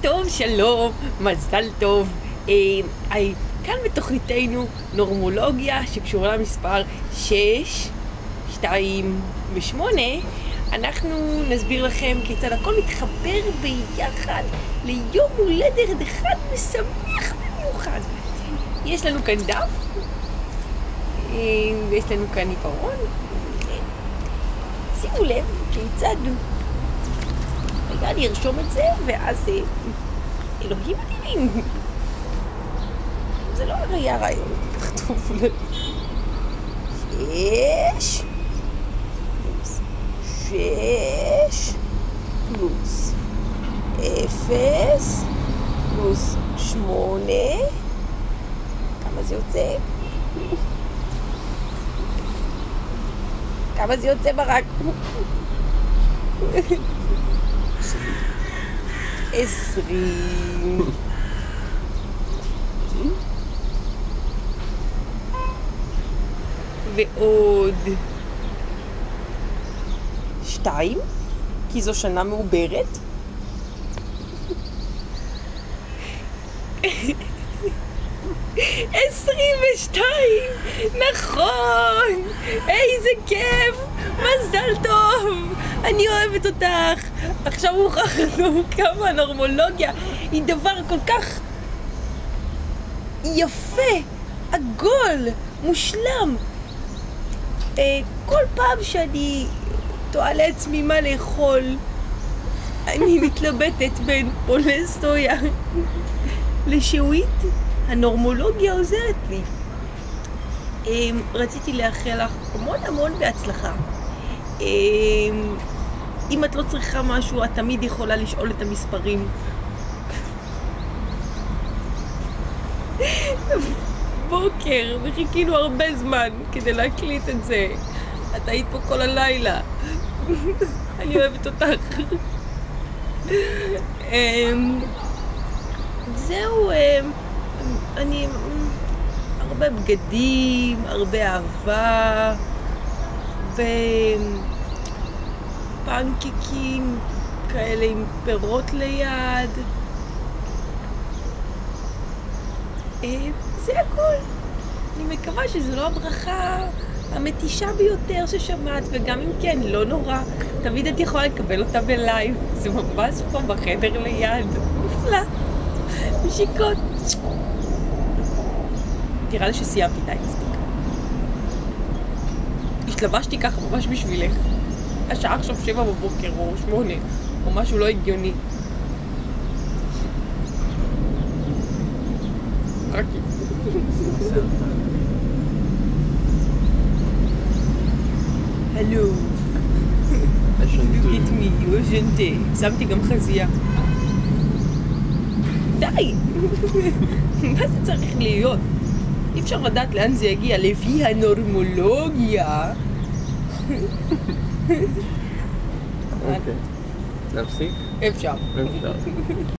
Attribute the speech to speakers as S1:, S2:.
S1: טוב, שלום, מזל טוב. כאן בתוכניתנו נורמולוגיה שקשורה למספר 6, 2 ו-8. אנחנו נסביר לכם כיצד הכל מתחבר ביחד ליום הולדת אחד משמח במיוחד. יש לנו כאן דף, ויש לנו כאן עיפרון. שימו לב כיצד רגע, אני ארשום את זה, ואז אלוהים אדירים. זה לא היה רעיון. טוב לב. 6 פלוס 6 פלוס 0 פלוס 8. כמה זה יוצא? כמה זה יוצא ברק? 20. ועוד 2, כי זו שנה מעוברת. 22, נכון, איזה כיף, מזל טוב, אני אוהבת אותך. עכשיו הוכחנו כמה הנורמולוגיה היא דבר כל כך יפה, עגול, מושלם. כל פעם שאני תוהה לעצמי מה לאכול, אני מתלבטת בין פולה סויה לשעועית. הנורמולוגיה עוזרת לי. רציתי לאחל לך המון בהצלחה. אם את לא צריכה משהו, את תמיד יכולה לשאול את המספרים. בוקר, וחיכינו הרבה זמן כדי להקליט את זה. את היית פה כל הלילה. אני אוהבת אותך. זהו, אני הרבה בגדים, הרבה אהבה, הרבה פנקקים כאלה עם פירות ליד. זה הכל. אני מקווה שזו לא הברכה המתישה ביותר ששמעת, וגם אם כן, לא נורא. תמיד את יכולה לקבל אותה בלייב. זה ממש פה בחדר ליד. נפלא. נשיקות. תראה לי שסיימתי, די, מספיק. השתלבשתי ככה ממש בשבילך. השעה עכשיו 7 בבוקר או 8, או משהו לא הגיוני. חכי. הלו. look at me, יוז'נטה. שמתי גם חזייה. די! מה זה צריך להיות? אי אפשר לדעת לאן זה יגיע לפי הנורמולוגיה.
S2: אוקיי. להפסיק?
S1: אפשר.